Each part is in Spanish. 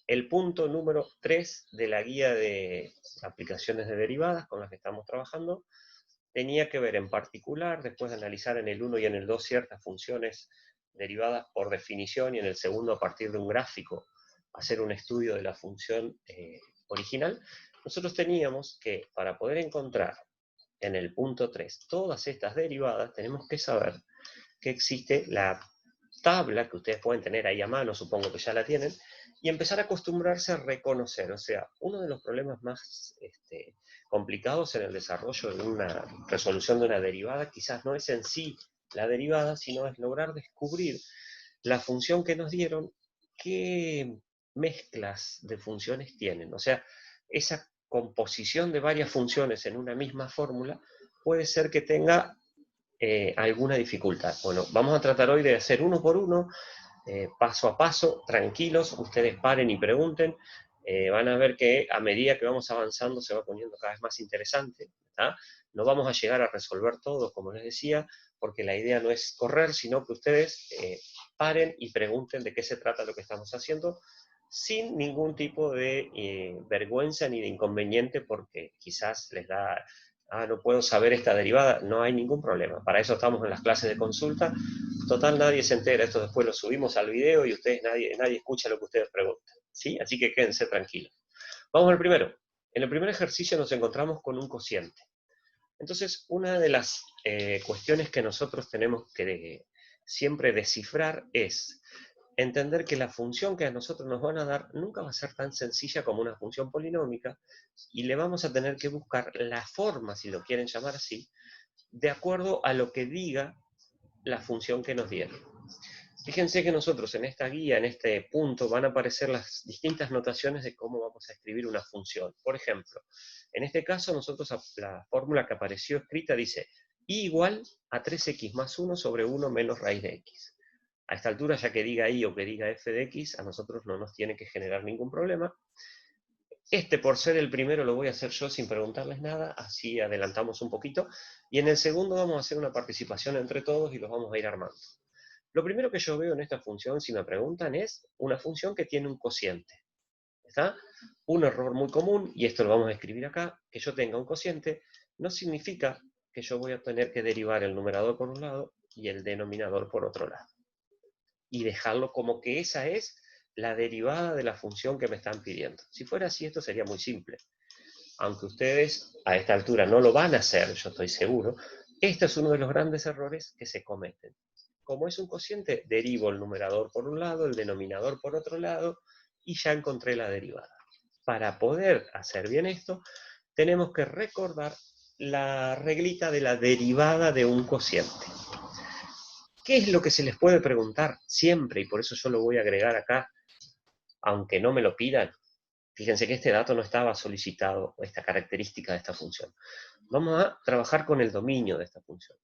el punto número 3 de la guía de aplicaciones de derivadas con las que estamos trabajando tenía que ver en particular, después de analizar en el 1 y en el 2 ciertas funciones derivadas por definición, y en el segundo a partir de un gráfico hacer un estudio de la función original, nosotros teníamos que, para poder encontrar en el punto 3 todas estas derivadas, tenemos que saber que existe la tabla que ustedes pueden tener ahí a mano, supongo que ya la tienen, y empezar a acostumbrarse a reconocer. O sea, uno de los problemas más complicados en el desarrollo de una resolución de una derivada quizás no es en sí la derivada, sino es lograr descubrir la función que nos dieron, qué mezclas de funciones tienen. O sea, esa composición de varias funciones en una misma fórmula puede ser que tenga alguna dificultad. Bueno, vamos a tratar hoy de hacer uno por uno, paso a paso, tranquilos, ustedes paren y pregunten, van a ver que a medida que vamos avanzando se va poniendo cada vez más interesante, ¿tá? No vamos a llegar a resolver todo, como les decía, porque la idea no es correr, sino que ustedes paren y pregunten de qué se trata lo que estamos haciendo, sin ningún tipo de vergüenza ni de inconveniente, porque quizás les da, no puedo saber esta derivada, no hay ningún problema, para eso estamos en las clases de consulta. Total, nadie se entera, esto después lo subimos al video y ustedes, nadie escucha lo que ustedes preguntan, ¿sí? Así que quédense tranquilos. Vamos al primero. En el primer ejercicio nos encontramos con un cociente. Entonces, una de las cuestiones que nosotros tenemos que siempre descifrar es entender que la función que a nosotros nos van a dar nunca va a ser tan sencilla como una función polinómica, y le vamos a tener que buscar la forma, si lo quieren llamar así, de acuerdo a lo que diga la función que nos dieron. Fíjense que nosotros en esta guía, en este punto, van a aparecer las distintas notaciones de cómo vamos a escribir una función. Por ejemplo, en este caso nosotros la fórmula que apareció escrita dice y igual a 3x más 1 sobre 1 menos raíz de x. A esta altura, ya que diga y o que diga f de x, a nosotros no nos tiene que generar ningún problema. Por ser el primero, lo voy a hacer yo sin preguntarles nada, así adelantamos un poquito. Y en el segundo vamos a hacer una participación entre todos y los vamos a ir armando. Lo primero que yo veo en esta función, si me preguntan, es una función que tiene un cociente. ¿Está? Un error muy común, y esto lo vamos a escribir acá, que yo tenga un cociente, no significa que yo voy a tener que derivar el numerador por un lado y el denominador por otro lado. Y dejarlo como que esa es la derivada de la función que me están pidiendo. Si fuera así, esto sería muy simple. Aunque ustedes a esta altura no lo van a hacer, yo estoy seguro, este es uno de los grandes errores que se cometen. Como es un cociente, derivo el numerador por un lado, el denominador por otro lado, y ya encontré la derivada. Para poder hacer bien esto, tenemos que recordar la reglita de la derivada de un cociente. ¿Qué es lo que se les puede preguntar siempre? Y por eso yo lo voy a agregar acá, aunque no me lo pidan. Fíjense que este dato no estaba solicitado, esta característica de esta función. Vamos a trabajar con el dominio de esta función.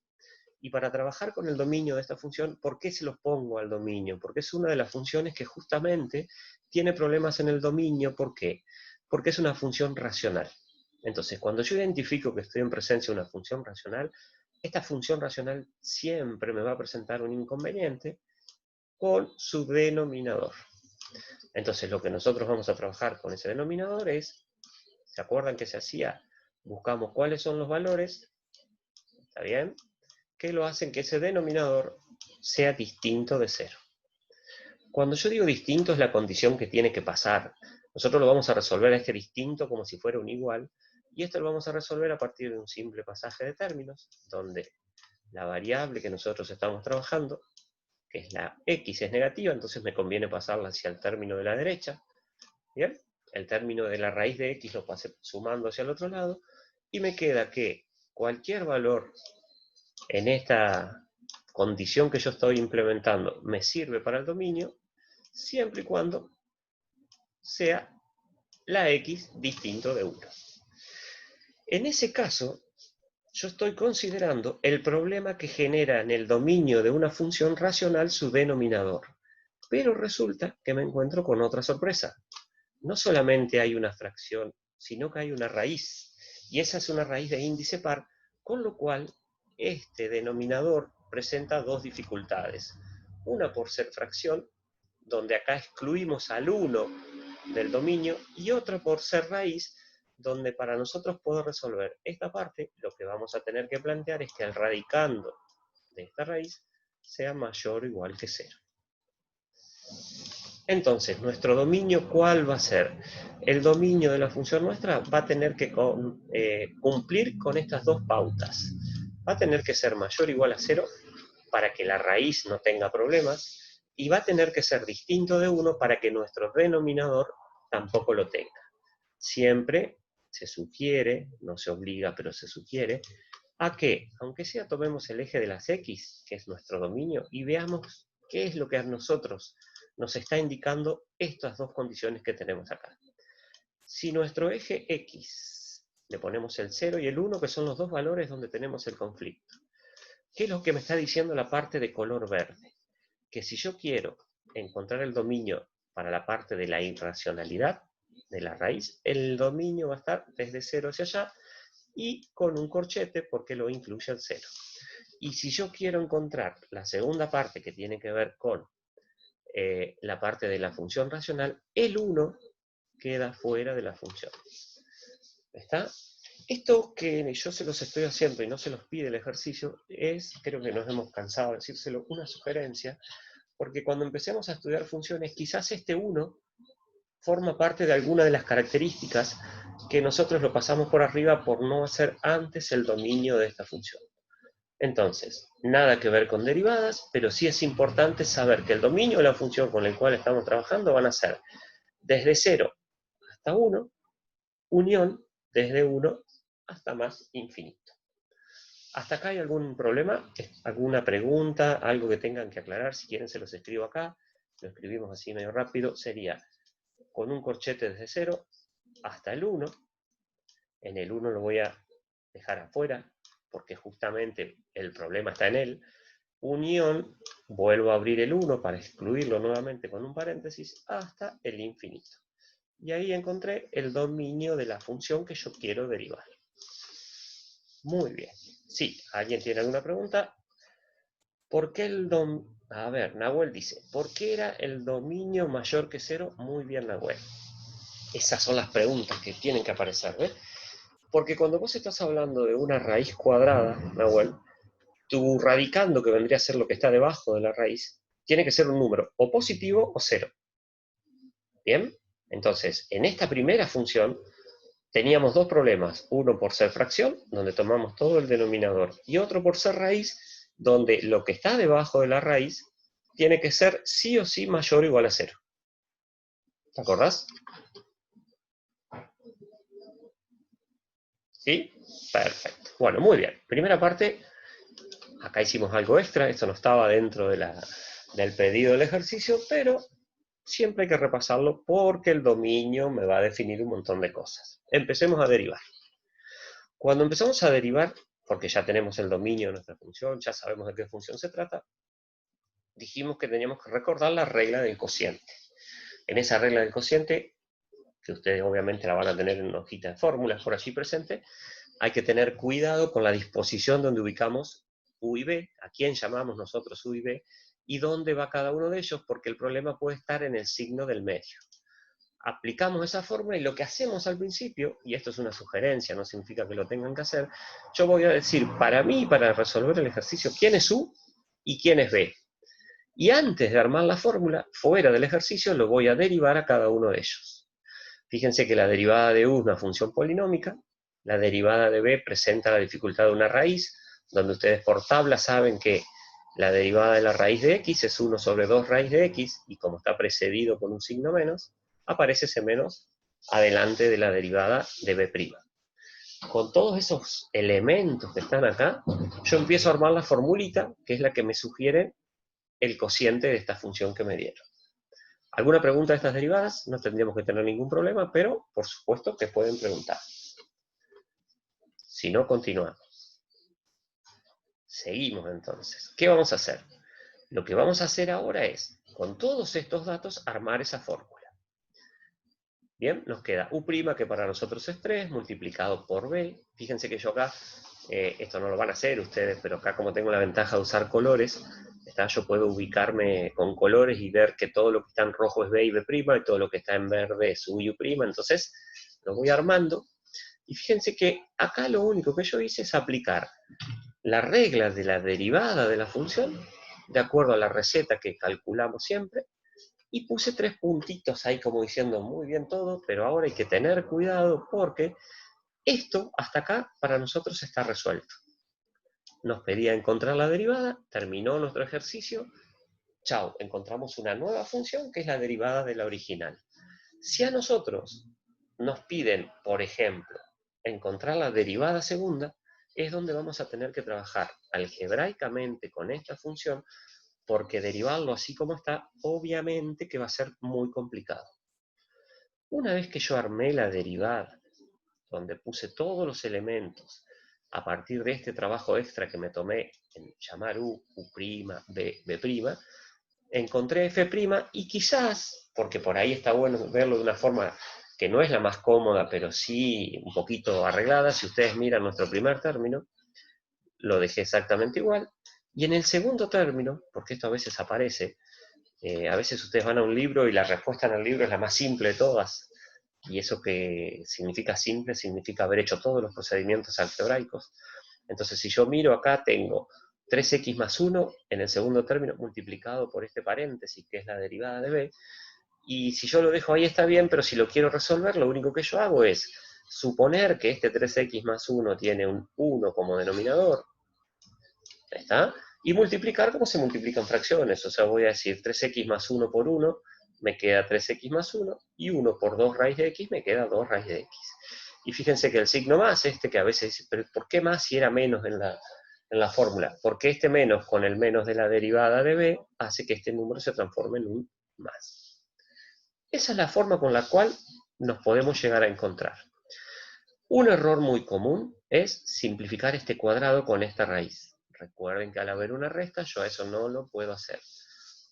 Y para trabajar con el dominio de esta función, ¿por qué se los pongo al dominio? Porque es una de las funciones que justamente tiene problemas en el dominio. ¿Por qué? Porque es una función racional. Entonces, cuando yo identifico que estoy en presencia de una función racional, esta función racional siempre me va a presentar un inconveniente con su denominador. Entonces, lo que nosotros vamos a trabajar con ese denominador es, ¿se acuerdan que se hacía? Buscamos cuáles son los valores, ¿está bien?, que lo hacen que ese denominador sea distinto de 0. Cuando yo digo distinto, es la condición que tiene que pasar. Nosotros lo vamos a resolver a este distinto como si fuera un igual, y esto lo vamos a resolver a partir de un simple pasaje de términos, donde la variable que nosotros estamos trabajando, que es la x, es negativa, entonces me conviene pasarla hacia el término de la derecha, ¿bien? El término de la raíz de x lo pasé sumando hacia el otro lado, y me queda que cualquier valor en esta condición que yo estoy implementando me sirve para el dominio, siempre y cuando sea la x distinto de 1. En ese caso, yo estoy considerando el problema que genera en el dominio de una función racional su denominador. Pero resulta que me encuentro con otra sorpresa. No solamente hay una fracción, sino que hay una raíz. Y esa es una raíz de índice par, con lo cual este denominador presenta dos dificultades. Una por ser fracción, donde acá excluimos al 1 del dominio, y otra por ser raíz, donde para nosotros poder resolver esta parte, lo que vamos a tener que plantear es que el radicando de esta raíz sea mayor o igual que 0. Entonces, nuestro dominio, ¿cuál va a ser? El dominio de la función nuestra va a tener que cumplir con estas dos pautas. Va a tener que ser mayor o igual a 0 para que la raíz no tenga problemas, y va a tener que ser distinto de 1 para que nuestro denominador tampoco lo tenga. Siempre se sugiere, no se obliga, pero se sugiere, a que, aunque sea, tomemos el eje de las X, que es nuestro dominio, y veamos qué es lo que a nosotros nos está indicando estas dos condiciones que tenemos acá. Si nuestro eje X le ponemos el 0 y el 1, que son los dos valores donde tenemos el conflicto, ¿qué es lo que me está diciendo la parte de color verde? Que si yo quiero encontrar el dominio para la parte de la irracionalidad de la raíz, el dominio va a estar desde 0 hacia allá y con un corchete porque lo incluye el 0. Y si yo quiero encontrar la segunda parte que tiene que ver con la parte de la función racional, el 1 queda fuera de la función. ¿Está? Esto que yo se los estoy haciendo y no se los pide el ejercicio es, creo que nos hemos cansado de decírselo, una sugerencia, porque cuando empecemos a estudiar funciones, quizás este 1 forma parte de alguna de las características que nosotros lo pasamos por arriba por no hacer antes el dominio de esta función. Entonces, nada que ver con derivadas, pero sí es importante saber que el dominio de la función con el cual estamos trabajando van a ser desde 0 hasta 1, unión desde 1 hasta más infinito. ¿Hasta acá hay algún problema? ¿Alguna pregunta? ¿Algo que tengan que aclarar? Si quieren se los escribo acá. Lo escribimos así medio rápido. Sería con un corchete desde 0 hasta el 1. En el 1 lo voy a dejar afuera, porque justamente el problema está en él. Unión, vuelvo a abrir el 1 para excluirlo nuevamente con un paréntesis, hasta el infinito. Y ahí encontré el dominio de la función que yo quiero derivar. Muy bien. Sí, ¿alguien tiene alguna pregunta? ¿Por qué el dominio? A ver, Nahuel dice, ¿por qué era el dominio mayor que 0? Muy bien, Nahuel. Esas son las preguntas que tienen que aparecer, ¿ves? Porque cuando vos estás hablando de una raíz cuadrada, Nahuel, tu radicando, que vendría a ser lo que está debajo de la raíz, tiene que ser un número o positivo o 0. ¿Bien? Entonces, en esta primera función teníamos dos problemas. Uno por ser fracción, donde tomamos todo el denominador, y otro por ser raíz, donde lo que está debajo de la raíz tiene que ser sí o sí mayor o igual a 0. ¿Te acordás? ¿Sí? Perfecto. Bueno, muy bien. Primera parte, acá hicimos algo extra, esto no estaba dentro del pedido del ejercicio, pero siempre hay que repasarlo porque el dominio me va a definir un montón de cosas. Empecemos a derivar. Cuando empezamos a derivar, porque ya tenemos el dominio de nuestra función, ya sabemos de qué función se trata, dijimos que teníamos que recordar la regla del cociente. En esa regla del cociente, que ustedes obviamente la van a tener en una hojita de fórmulas por allí presente, hay que tener cuidado con la disposición donde ubicamos U y B, a quién llamamos nosotros U y B, y dónde va cada uno de ellos, porque el problema puede estar en el signo del medio. Aplicamos esa fórmula y lo que hacemos al principio, y esto es una sugerencia, no significa que lo tengan que hacer, yo voy a decir para mí, para resolver el ejercicio, quién es U y quién es B. Y antes de armar la fórmula, fuera del ejercicio, lo voy a derivar a cada uno de ellos. Fíjense que la derivada de U es una función polinómica, la derivada de B presenta la dificultad de una raíz, donde ustedes por tabla saben que la derivada de la raíz de X es 1 sobre 2 raíz de X, y como está precedido por un signo menos, aparece ese menos adelante de la derivada de B'. Con todos esos elementos que están acá, yo empiezo a armar la formulita, que es la que me sugiere el cociente de esta función que me dieron. ¿Alguna pregunta de estas derivadas? No tendríamos que tener ningún problema, pero por supuesto que pueden preguntar. Si no, continuamos. Seguimos entonces. ¿Qué vamos a hacer? Lo que vamos a hacer ahora es, con todos estos datos, armar esa fórmula. Bien, nos queda U', que para nosotros es 3, multiplicado por B. Fíjense que yo acá, esto no lo van a hacer ustedes, pero acá como tengo la ventaja de usar colores, ¿Está? Yo puedo ubicarme con colores y ver que todo lo que está en rojo es B y B', y todo lo que está en verde es U y U', entonces lo voy armando. Y fíjense que acá lo único que yo hice es aplicar la regla de la derivada de la función, de acuerdo a la receta que calculamos siempre, y puse 3 puntitos ahí como diciendo muy bien todo, pero ahora hay que tener cuidado porque esto hasta acá para nosotros está resuelto. Nos pedía encontrar la derivada, terminó nuestro ejercicio, chao, encontramos una nueva función que es la derivada de la original. Si a nosotros nos piden, por ejemplo, encontrar la derivada segunda, es donde vamos a tener que trabajar algebraicamente con esta función, porque derivarlo así como está, obviamente que va a ser muy complicado. Una vez que yo armé la derivada, donde puse todos los elementos, a partir de este trabajo extra que me tomé en llamar U, U', B, B', encontré F' y quizás, porque por ahí está bueno verlo de una forma que no es la más cómoda, pero sí un poquito arreglada, si ustedes miran nuestro primer término, lo dejé exactamente igual, y en el segundo término, porque esto a veces aparece, a veces ustedes van a un libro y la respuesta en el libro es la más simple de todas, y eso que significa simple, significa haber hecho todos los procedimientos algebraicos. Entonces, si yo miro acá, tengo 3x más 1 en el segundo término multiplicado por este paréntesis, que es la derivada de b, y si yo lo dejo ahí está bien, pero si lo quiero resolver, lo único que yo hago es suponer que este 3x más 1 tiene un 1 como denominador, ¿está? Y multiplicar como se multiplican fracciones, o sea, voy a decir 3x más 1 por 1, me queda 3x más 1, y 1 por 2 raíz de x me queda 2 raíz de x. Y fíjense que el signo más, que a veces dice, pero ¿por qué más si era menos en la fórmula? Porque este menos con el menos de la derivada de b hace que este número se transforme en un más. Esa es la forma con la cual nos podemos llegar a encontrar. Un error muy común es simplificar este cuadrado con esta raíz. Recuerden que al haber una resta, yo a eso no lo puedo hacer.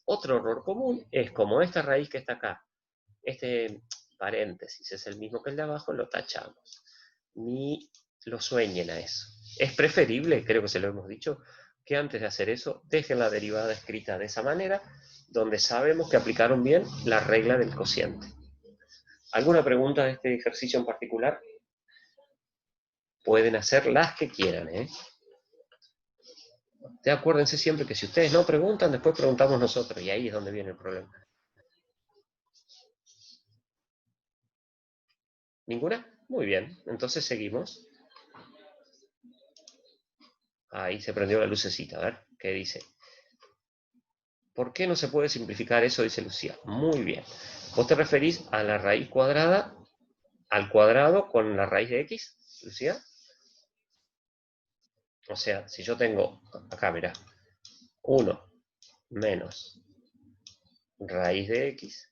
Otro error común es como esta raíz que está acá, este paréntesis es el mismo que el de abajo, lo tachamos. Ni lo sueñen a eso. Es preferible, creo que se lo hemos dicho, que antes de hacer eso, dejen la derivada escrita de esa manera, donde sabemos que aplicaron bien la regla del cociente. ¿Alguna pregunta de este ejercicio en particular? Pueden hacer las que quieran, ¿eh? Acuérdense siempre que si ustedes no preguntan, después preguntamos nosotros, y ahí es donde viene el problema. ¿Ninguna? Muy bien, entonces seguimos. Ahí se prendió la lucecita, a ver, ¿qué dice? ¿Por qué no se puede simplificar eso? Dice Lucía. Muy bien. ¿Vos te referís a la raíz cuadrada, al cuadrado con la raíz de x, Lucía? O sea, si yo tengo, acá, mirá, 1 menos raíz de x,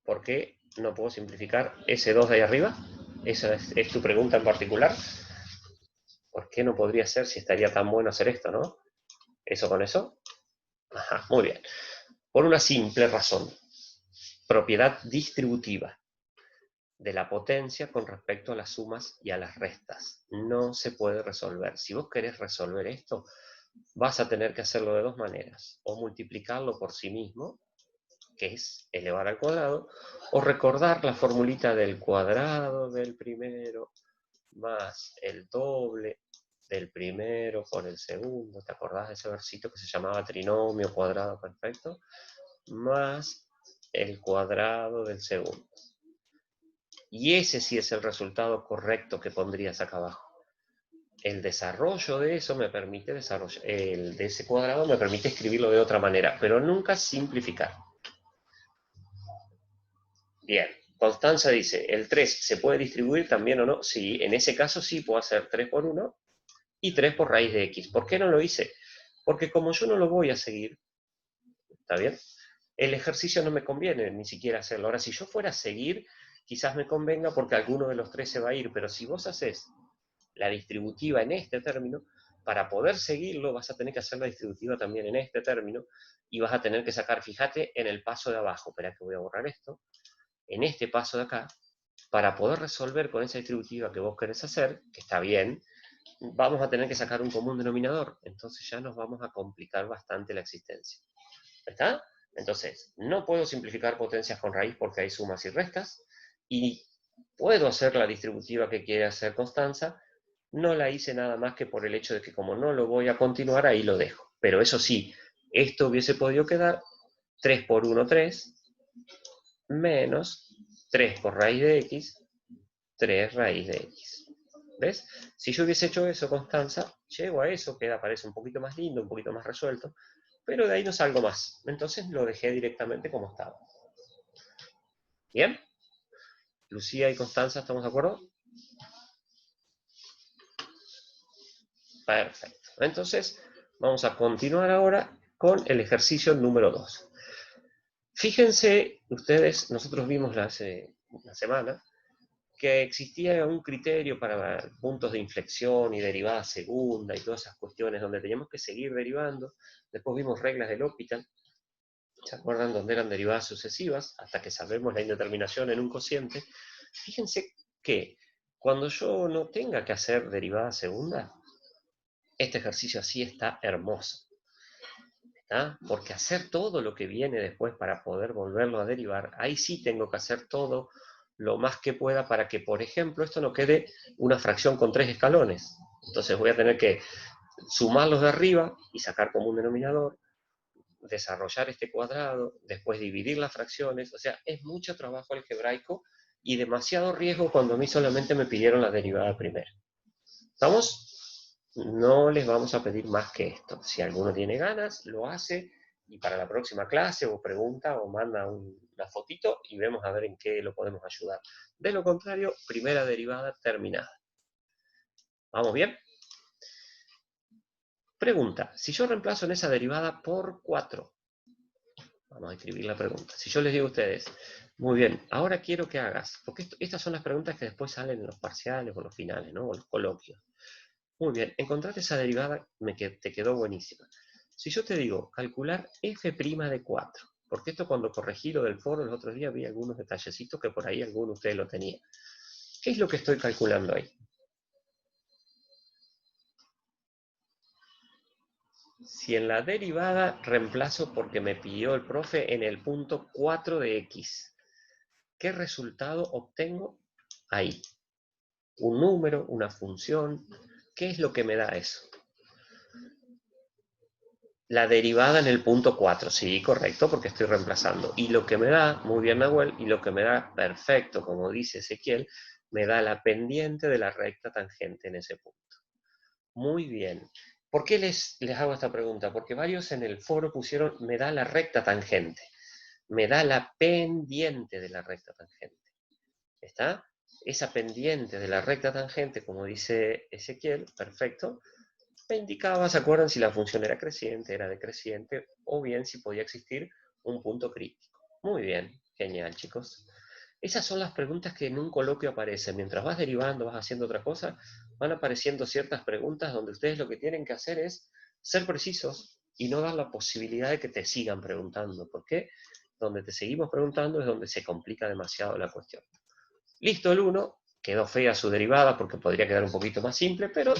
¿por qué no puedo simplificar ese 2 de ahí arriba? Esa es tu pregunta en particular. ¿Por qué no podría ser si estaría tan bueno hacer esto, no? ¿Eso con eso? Ajá, muy bien. Por una simple razón. Propiedad distributiva de la potencia con respecto a las sumas y a las restas. No se puede resolver. Si vos querés resolver esto, vas a tener que hacerlo de dos maneras. O multiplicarlo por sí mismo, que es elevar al cuadrado, o recordar la formulita del cuadrado del primero más el doble del primero por el segundo. ¿Te acordás de ese versito que se llamaba trinomio cuadrado perfecto? Más el cuadrado del segundo. Y ese sí es el resultado correcto que pondrías acá abajo. El desarrollo de eso me permite desarrollar, el de ese cuadrado me permite escribirlo de otra manera, pero nunca simplificar. Bien, Constanza dice, ¿el 3 se puede distribuir también o no? Sí, en ese caso sí puedo hacer 3 por 1 y 3 por raíz de x. ¿Por qué no lo hice? Porque como yo no lo voy a seguir, ¿está bien? El ejercicio no me conviene ni siquiera hacerlo. Ahora, si yo fuera a seguir, quizás me convenga porque alguno de los tres se va a ir, pero si vos haces la distributiva en este término, para poder seguirlo vas a tener que hacer la distributiva también en este término y vas a tener que sacar, fíjate, en el paso de abajo, espera que voy a borrar esto, en este paso de acá, para poder resolver con esa distributiva que vos querés hacer, que está bien, vamos a tener que sacar un común denominador. Entonces ya nos vamos a complicar bastante la existencia. ¿Está? Entonces, no puedo simplificar potencias con raíz porque hay sumas y restas. Y puedo hacer la distributiva que quiere hacer Constanza. No la hice nada más que por el hecho de que como no lo voy a continuar, ahí lo dejo. Pero eso sí, esto hubiese podido quedar 3 por 1, 3, menos 3 por raíz de x, 3 raíz de x. ¿Ves? Si yo hubiese hecho eso, Constanza, llego a eso, queda, parece un poquito más lindo, un poquito más resuelto, pero de ahí no salgo más. Entonces lo dejé directamente como estaba. ¿Bien? Lucía y Constanza, ¿estamos de acuerdo? Perfecto. Entonces, vamos a continuar ahora con el ejercicio número 2. Fíjense ustedes, nosotros vimos hace una semana que existía un criterio para puntos de inflexión y derivada segunda y todas esas cuestiones donde teníamos que seguir derivando. Después vimos reglas del L'Hopital, ¿se acuerdan? Donde eran derivadas sucesivas hasta que sabemos la indeterminación en un cociente. Fíjense que cuando yo no tenga que hacer derivada segunda, este ejercicio así está hermoso. ¿Está? Porque hacer todo lo que viene después para poder volverlo a derivar, ahí sí tengo que hacer todo lo más que pueda para que, por ejemplo, esto no quede una fracción con 3 escalones. Entonces voy a tener que sumarlos de arriba y sacar como un denominador, desarrollar este cuadrado, después dividir las fracciones. O sea, es mucho trabajo algebraico y demasiado riesgo cuando a mí solamente me pidieron la derivada primera. ¿Estamos? No les vamos a pedir más que esto. Si alguno tiene ganas, lo hace y para la próxima clase o pregunta o manda una fotito y vemos a ver en qué lo podemos ayudar. De lo contrario, primera derivada terminada. ¿Vamos bien? Pregunta, si yo reemplazo en esa derivada por 4, vamos a escribir la pregunta. Si yo les digo a ustedes, muy bien, ahora quiero que hagas, porque estas son las preguntas que después salen en los parciales o en los finales, ¿no? O los coloquios. Muy bien, encontrate esa derivada, te quedó buenísima. Si yo te digo calcular f' de 4, porque esto cuando corregí lo del foro los otros días vi algunos detallecitos que por ahí alguno de ustedes lo tenía. ¿Qué es lo que estoy calculando ahí? Si en la derivada reemplazo porque me pidió el profe en el punto 4 de x, ¿qué resultado obtengo ahí? Un número, una función, ¿qué es lo que me da eso? La derivada en el punto 4, sí, correcto, porque estoy reemplazando. Y lo que me da, muy bien Nahuel, y lo que me da, perfecto, como dice Ezequiel, me da la pendiente de la recta tangente en ese punto. Muy bien. ¿Por qué les hago esta pregunta? Porque varios en el foro pusieron, me da la recta tangente. Me da la pendiente de la recta tangente. ¿Está? Esa pendiente de la recta tangente, como dice Ezequiel, perfecto, me indicaba, ¿se acuerdan? Si la función era creciente, era decreciente, o bien si podía existir un punto crítico. Muy bien, genial, chicos. Esas son las preguntas que en un coloquio aparecen. Mientras vas derivando, vas haciendo otra cosa, van apareciendo ciertas preguntas donde ustedes lo que tienen que hacer es ser precisos y no dar la posibilidad de que te sigan preguntando. ¿Por qué? Donde te seguimos preguntando es donde se complica demasiado la cuestión. Listo el 1, quedó fea su derivada porque podría quedar un poquito más simple, pero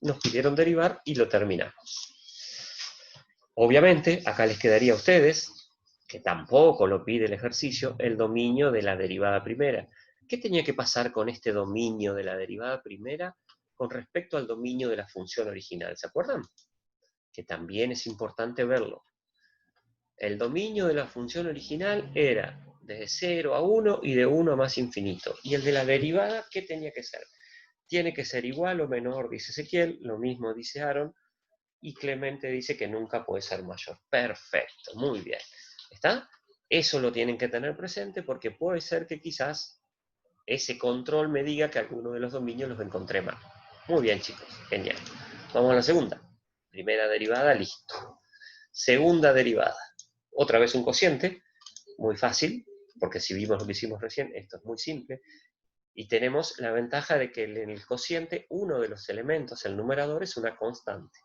nos pidieron derivar y lo terminamos. Obviamente, acá les quedaría a ustedes, que tampoco lo pide el ejercicio, el dominio de la derivada primera. ¿Qué tenía que pasar con este dominio de la derivada primera con respecto al dominio de la función original? ¿Se acuerdan? Que también es importante verlo. El dominio de la función original era de 0 a 1 y de 1 a más infinito. Y el de la derivada, ¿qué tenía que ser? Tiene que ser igual o menor, dice Ezequiel, lo mismo dice Aaron, y Clemente dice que nunca puede ser mayor. Perfecto, muy bien. ¿Está? Eso lo tienen que tener presente porque puede ser que quizás ese control me diga que alguno de los dominios los encontré mal. Muy bien, chicos, genial. Vamos a la segunda. Primera derivada, listo. Segunda derivada. Otra vez un cociente, muy fácil, porque si vimos lo que hicimos recién, esto es muy simple. Y tenemos la ventaja de que en el cociente uno de los elementos, el numerador, es una constante.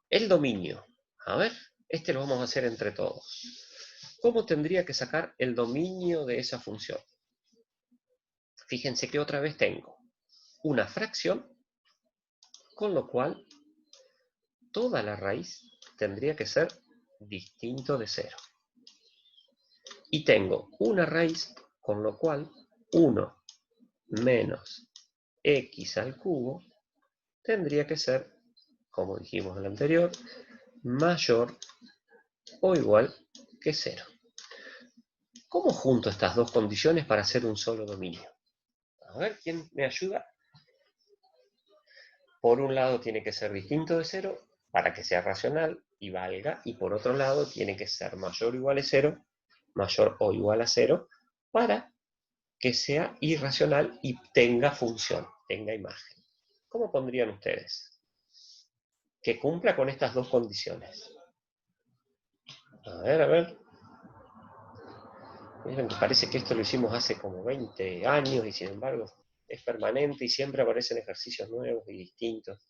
El dominio. A ver, este lo vamos a hacer entre todos. ¿Cómo tendría que sacar el dominio de esa función? Fíjense que otra vez tengo una fracción, con lo cual toda la raíz tendría que ser distinto de 0. Y tengo una raíz, con lo cual 1 menos x al cubo tendría que ser, como dijimos en el anterior, mayor o igual que 0. ¿Cómo junto estas dos condiciones para hacer un solo dominio? A ver, ¿quién me ayuda? Por un lado tiene que ser distinto de 0 para que sea racional y valga, y por otro lado tiene que ser mayor o igual a 0, mayor o igual a 0, para que sea irracional y tenga función, tenga imagen. ¿Cómo pondrían ustedes? Que cumpla con estas dos condiciones. A ver. Miren, parece que esto lo hicimos hace como 20 años y sin embargo es permanente y siempre aparecen ejercicios nuevos y distintos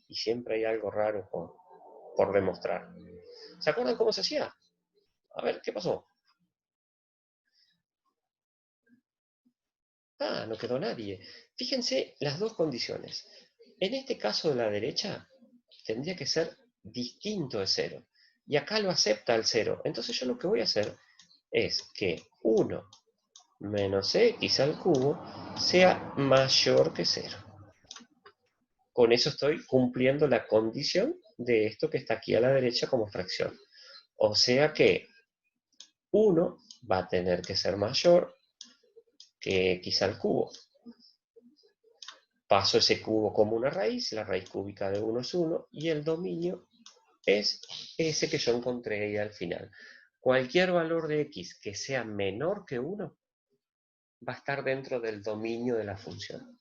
y siempre hay algo raro por demostrar. ¿Se acuerdan cómo se hacía? A ver, ¿qué pasó? Ah, no quedó nadie. Fíjense las dos condiciones. En este caso de la derecha tendría que ser distinto de 0. Y acá lo acepta el 0. Entonces yo lo que voy a hacer es que 1 menos x al cubo sea mayor que 0. Con eso estoy cumpliendo la condición de esto que está aquí a la derecha como fracción. O sea que 1 va a tener que ser mayor que x al cubo. Paso ese cubo como una raíz, la raíz cúbica de 1 es 1, y el dominio es ese que yo encontré ahí al final. Cualquier valor de x que sea menor que 1 va a estar dentro del dominio de la función.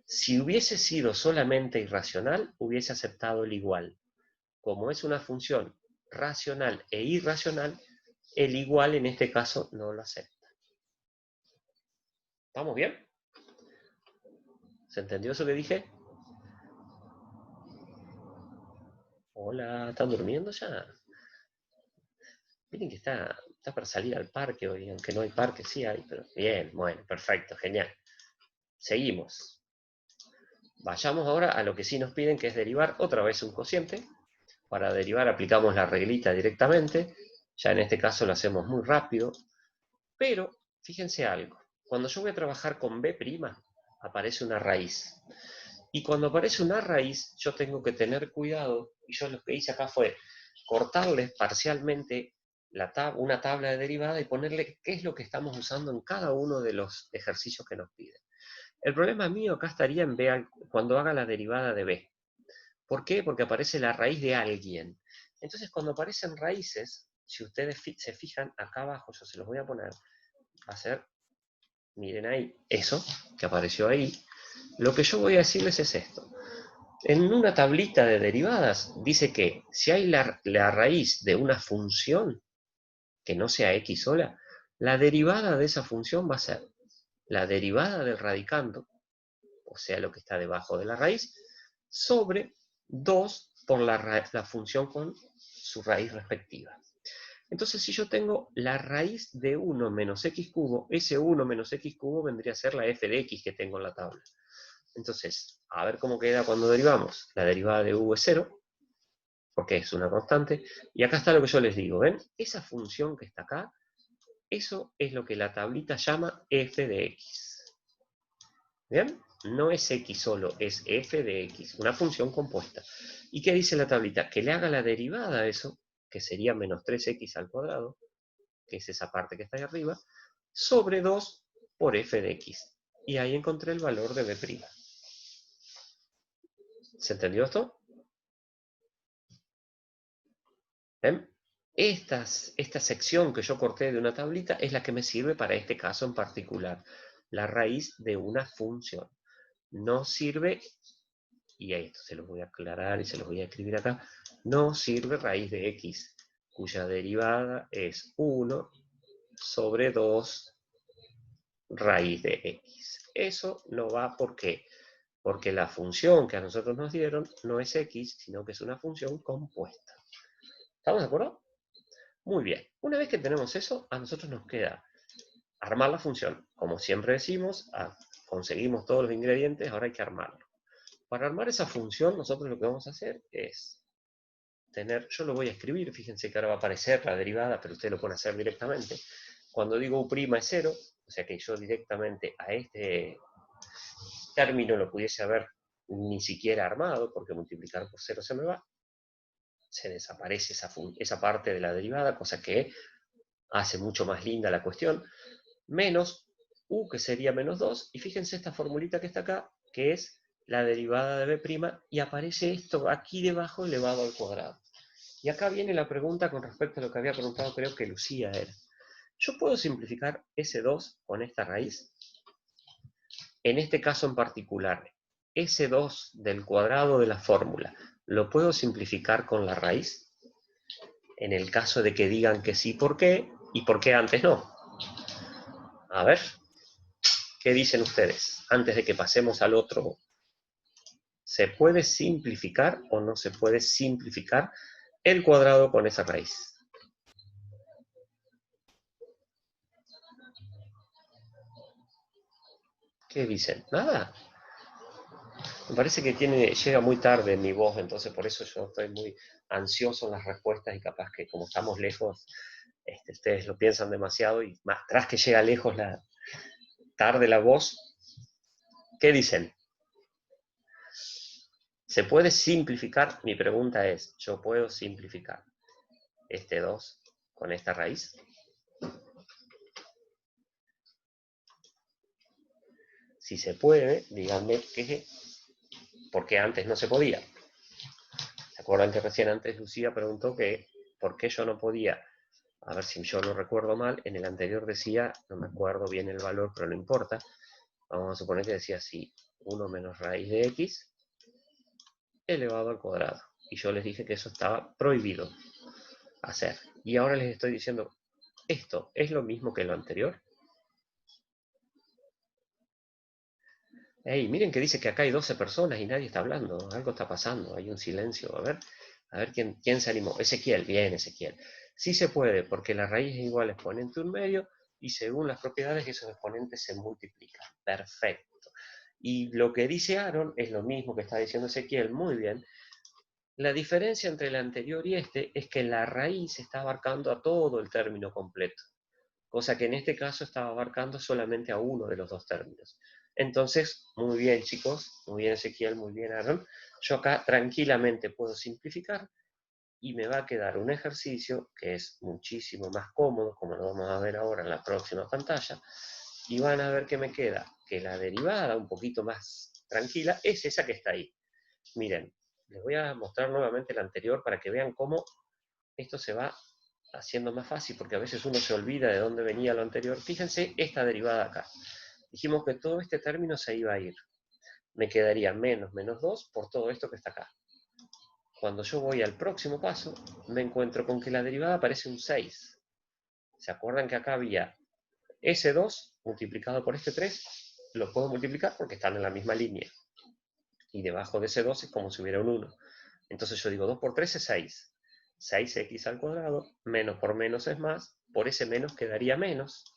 Si hubiese sido solamente irracional, hubiese aceptado el igual. Como es una función racional e irracional, el igual en este caso no lo acepta. ¿Estamos bien? ¿Se entendió eso que dije? Hola, ¿están durmiendo ya? Miren que está para salir al parque hoy, aunque no hay parque, sí hay, pero bien, bueno, perfecto, genial. Seguimos. Vayamos ahora a lo que sí nos piden, que es derivar otra vez un cociente. Para derivar aplicamos la reglita directamente, ya en este caso lo hacemos muy rápido, pero fíjense algo, cuando yo voy a trabajar con b', aparece una raíz. Y cuando aparece una raíz, yo tengo que tener cuidado, y yo lo que hice acá fue cortarles parcialmente una tabla de derivada y ponerle qué es lo que estamos usando en cada uno de los ejercicios que nos piden. El problema mío acá estaría en B cuando haga la derivada de B. ¿Por qué? Porque aparece la raíz de alguien. Entonces, cuando aparecen raíces, si ustedes se fijan, acá abajo, yo se los voy a poner, va a ser, miren ahí, eso que apareció ahí. Lo que yo voy a decirles es esto. En una tablita de derivadas dice que si hay la raíz de una función que no sea x sola, la derivada de esa función va a ser la derivada del radicando, o sea, lo que está debajo de la raíz, sobre 2 por la función con su raíz respectiva. Entonces, si yo tengo la raíz de 1 menos x cubo, ese 1 menos x cubo vendría a ser la f de x que tengo en la tabla. Entonces, a ver cómo queda cuando derivamos. La derivada de u es 0, porque es una constante. Y acá está lo que yo les digo, ¿ven? Esa función que está acá, eso es lo que la tablita llama f de x. ¿Bien? No es x solo, es f de x, una función compuesta. ¿Y qué dice la tablita? Que le haga la derivada a eso, que sería menos 3x al cuadrado, que es esa parte que está ahí arriba, sobre 2 por f de x. Y ahí encontré el valor de b'. ¿Se entendió esto? ¿Ven? Esta sección que yo corté de una tablita es la que me sirve para este caso en particular, la raíz de una función. No sirve, y esto se los voy a aclarar y se los voy a escribir acá, no sirve raíz de x, cuya derivada es 1 sobre 2 raíz de x. Eso no va, ¿por qué? Porque la función que a nosotros nos dieron no es x, sino que es una función compuesta. ¿Estamos de acuerdo? Muy bien. Una vez que tenemos eso, a nosotros nos queda armar la función. Como siempre decimos, conseguimos todos los ingredientes, ahora hay que armarlo. Para armar esa función, nosotros lo que vamos a hacer es tener, yo lo voy a escribir, fíjense que ahora va a aparecer la derivada, pero usted lo puede hacer directamente. Cuando digo U' es 0, o sea que yo directamente a este término lo pudiese haber ni siquiera armado, porque multiplicar por 0 se me va, se desaparece esa parte de la derivada, cosa que hace mucho más linda la cuestión, menos U, que sería menos 2, y fíjense esta formulita que está acá, que es la derivada de B', y aparece esto aquí debajo elevado al cuadrado. Y acá viene la pregunta con respecto a lo que había preguntado, creo que Lucía era. ¿Yo puedo simplificar ese 2 con esta raíz? En este caso en particular, ese 2 del cuadrado de la fórmula, ¿lo puedo simplificar con la raíz? En el caso de que digan que sí, ¿por qué? Y por qué antes no. A ver, ¿qué dicen ustedes? Antes de que pasemos al otro, ¿se puede simplificar o no se puede simplificar el cuadrado con esa raíz? ¿Qué dicen? Nada. Me parece que llega muy tarde mi voz, entonces por eso yo estoy muy ansioso en las respuestas y capaz que como estamos lejos, ustedes lo piensan demasiado y más tras que llega lejos tarde la voz. ¿Qué dicen? ¿Se puede simplificar? Mi pregunta es, ¿yo puedo simplificar este 2 con esta raíz? Si se puede, díganme por qué antes no se podía. ¿Se acuerdan que recién antes Lucía preguntó que por qué yo no podía? A ver si yo no recuerdo mal, en el anterior decía, no me acuerdo bien el valor, pero no importa. Vamos a suponer que decía así, 1 menos raíz de x elevado al cuadrado. Y yo les dije que eso estaba prohibido hacer. Y ahora les estoy diciendo, ¿esto es lo mismo que lo anterior? Hey, miren que dice que acá hay 12 personas y nadie está hablando. Algo está pasando, hay un silencio. A ver quién se animó. Ezequiel, bien, Ezequiel. Sí se puede, porque la raíz es igual a exponente 1/2 y según las propiedades esos exponentes se multiplican. Perfecto. Y lo que dice Aaron es lo mismo que está diciendo Ezequiel, muy bien. La diferencia entre el anterior y este es que la raíz está abarcando a todo el término completo, cosa que en este caso estaba abarcando solamente a uno de los dos términos. Entonces, muy bien chicos, muy bien Ezequiel, muy bien Aaron, yo acá tranquilamente puedo simplificar y me va a quedar un ejercicio que es muchísimo más cómodo, como lo vamos a ver ahora en la próxima pantalla, y van a ver que me queda que la derivada un poquito más tranquila es esa que está ahí. Miren, les voy a mostrar nuevamente la anterior para que vean cómo esto se va haciendo más fácil, porque a veces uno se olvida de dónde venía lo anterior. Fíjense esta derivada acá. Dijimos que todo este término se iba a ir. Me quedaría menos 2 por todo esto que está acá. Cuando yo voy al próximo paso, me encuentro con que la derivada parece un 6. ¿Se acuerdan que acá había ese 2 multiplicado por este 3? Lo puedo multiplicar porque están en la misma línea. Y debajo de ese 2 es como si hubiera un 1. Entonces yo digo 2 por 3 es 6. 6x al cuadrado, menos por menos es más, por ese menos quedaría menos,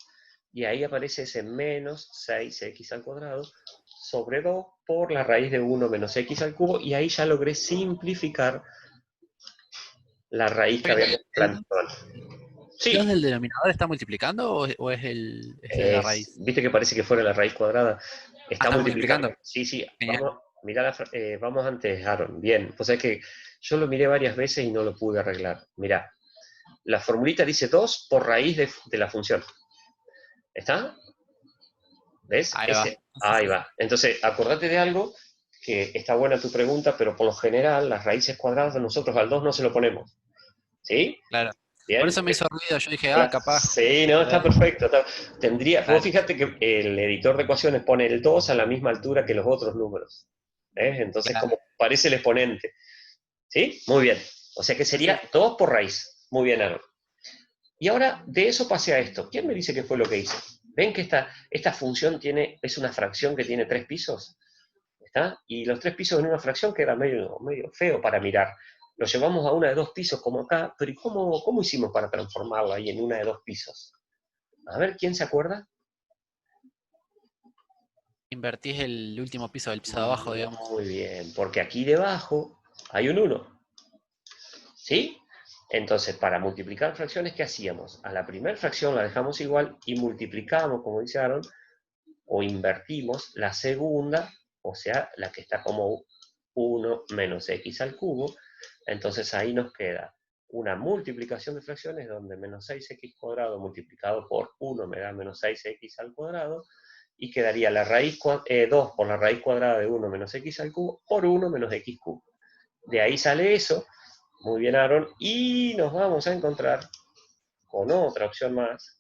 y ahí aparece ese menos 6x al cuadrado sobre 2 por la raíz de 1 menos x al cubo, y ahí ya logré simplificar la raíz que habíamos planteado antes. ¿El 2 Sí, del denominador está multiplicando o es la raíz? viste que parece que fuera la raíz cuadrada. Ah, Está está multiplicando. multiplicando. Sí, sí, Genial. vamos antes, Aaron. Bien, pues es que yo lo miré varias veces y no lo pude arreglar. Mirá, la formulita dice 2 por raíz de la función. ¿Está? ¿Ves? Ahí va. Sí, Ahí sí. va. Entonces, acordate de algo, que está buena tu pregunta, pero por lo general las raíces cuadradas de nosotros al 2 no se lo ponemos. ¿Sí? Claro. Por Bien. eso me hizo ruido. Yo dije, capaz. Sí, no, está perfecto. Vos Claro, fíjate que el editor de ecuaciones pone el 2 a la misma altura que los otros números. Entonces, claro. como parece el exponente. ¿Sí? Muy bien. O sea que Sí, sí. sería 2 por raíz. Muy bien, Aaron. Y ahora de eso pasé a esto. ¿Quién me dice qué fue lo que hice? ¿Ven que esta función es una fracción que tiene 3 pisos? ¿Está? Y los 3 pisos en una fracción queda medio feo para mirar. Lo llevamos a una de 2 pisos como acá, pero ¿y cómo hicimos para transformarlo ahí en una de 2 pisos? A ver, ¿quién se acuerda? invertís el último piso del piso de abajo, digamos. Muy bien, porque aquí debajo hay un 1. ¿Sí? Entonces, para multiplicar fracciones, ¿qué hacíamos? A la primera fracción la dejamos igual y multiplicamos, como dice Aaron, o invertimos la segunda, o sea, la que está como 1 menos x al cubo. Entonces ahí nos queda una multiplicación de fracciones donde menos 6x cuadrado multiplicado por 1 me da menos 6x al cuadrado, y quedaría la raíz 2 por la raíz cuadrada de 1 menos x al cubo por 1 menos x cubo. De ahí sale eso. Muy bien, Aaron. Y nos vamos a encontrar con otra opción más,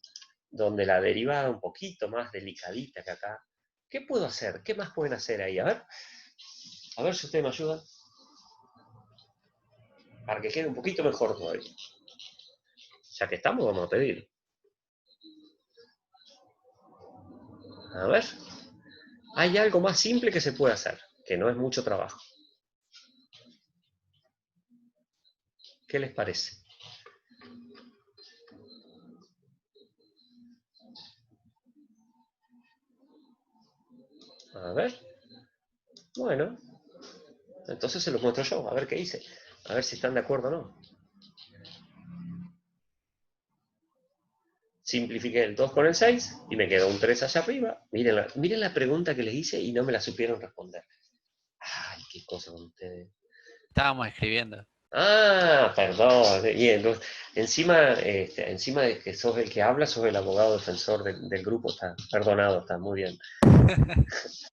donde la derivada un poquito más delicadita que acá. ¿Qué puedo hacer? ¿Qué más pueden hacer ahí? A ver si ustedes me ayudan. Para que quede un poquito mejor todavía. Ya que estamos, vamos a pedir. A ver. Hay algo más simple que se puede hacer, que no es mucho trabajo. ¿Qué les parece? A ver. Bueno, entonces se los muestro yo, a ver qué hice. A ver si están de acuerdo o no. Simplifiqué el 2 con el 6 y me quedó un 3 allá arriba. Miren la pregunta que les hice y no me la supieron responder. Ay, qué cosa con ustedes. Estábamos escribiendo. Ah, perdón. Bien, encima de que sos el que habla, sos el abogado defensor del grupo. Está perdonado, está muy bien.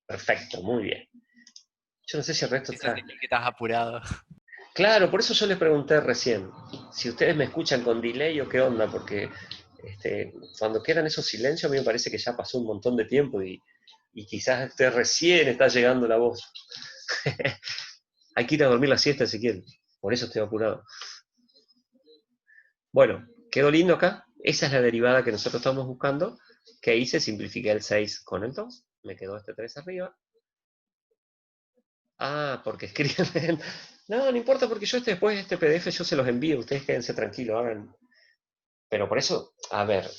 Perfecto, muy bien. Yo no sé si el resto Eso está. significa que estás apurado. Claro, por eso yo les pregunté recién si ustedes me escuchan con delay o qué onda, porque cuando quedan esos silencios a mí me parece que ya pasó un montón de tiempo y quizás usted recién está llegando la voz. Hay que ir a dormir la siesta si quieren, por eso estoy apurado. Bueno, quedó lindo acá. Esa es la derivada que nosotros estamos buscando. ¿Qué hice? Simplifiqué el 6 con el 2. Me quedó este 3 arriba. Ah, porque escriben. No, no importa, porque yo después este PDF yo se los envío. Ustedes quédense tranquilos, hagan. Pero por eso, a ver,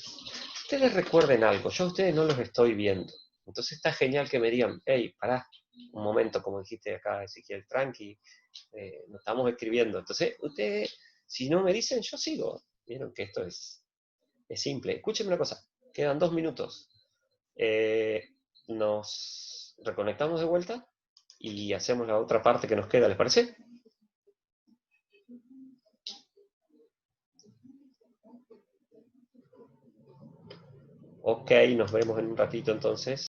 ustedes recuerden algo. Yo a ustedes no los estoy viendo. Entonces está genial que me digan, hey, pará, un momento, como dijiste acá, Ezequiel, tranqui, nos estamos escribiendo. Entonces, ustedes, si no me dicen, yo sigo. Vieron que esto es simple. Escúchenme una cosa, quedan 2 minutos. Nos reconectamos de vuelta y hacemos la otra parte que nos queda, ¿les parece? Ok, nos vemos en un ratito entonces.